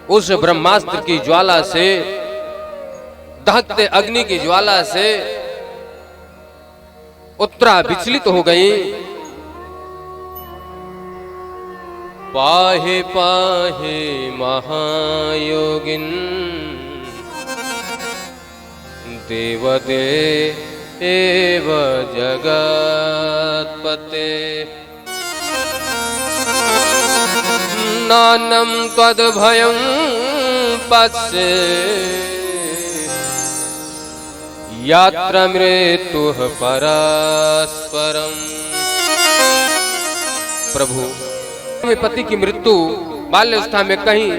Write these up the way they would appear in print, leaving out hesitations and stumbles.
उस ब्रह्मास्त्र की ज्वाला से, दहकते अग्नि की ज्वाला से उत्तरा विचलित हो गई। पाहे पाहे महायोगिन देवदेव जगत्पते नानं त्वद्भयं पश्ये यात्र मृत्युः परस्परम्। प्रभु, पति की मृत्यु बाल्यावस्था में कहीं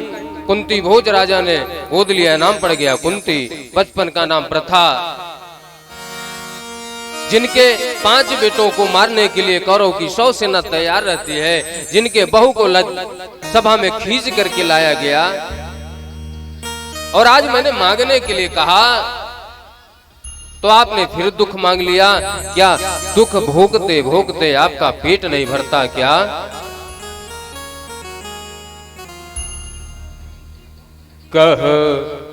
कुंती भोज राजा ने गोद लिया, नाम पड़ गया कुंती, बचपन का नाम प्रथा। जिनके 5 बेटों को मारने के लिए कौरव की 100 सेना तैयार रहती है, जिनके बहू को सभा में खींच करके लाया गया, और आज मैंने मांगने के लिए कहा तो आपने फिर दुख मांग लिया। क्या दुख भोगते भोगते आपका पेट नहीं भरता क्या? कह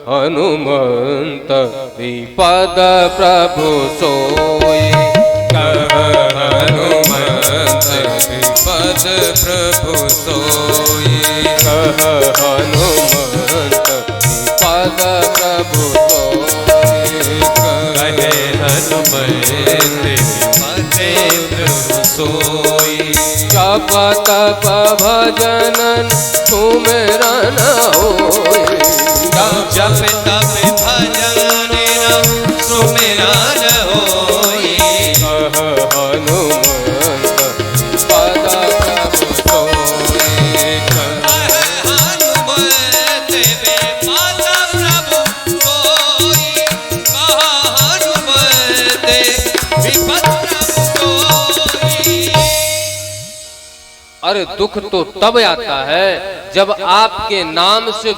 हनुमंत विपद प्रभु सोई, कह हनुमंत विपद प्रभु सोई, कह हनुमंत विपद प्रभु सोई, कहे हनुमंत विपद प्रभु सोई। जप तप भजन सुमिरन होय, जप तप भजन सुमिरन होय। कह हनुमंत पद प्रभु सोय, कह हनुमंत विपद प्रभु सोई, कह हनुमंत विपद प्रभु सोई। अरे दुख तो तब आता है जब आपके नाम से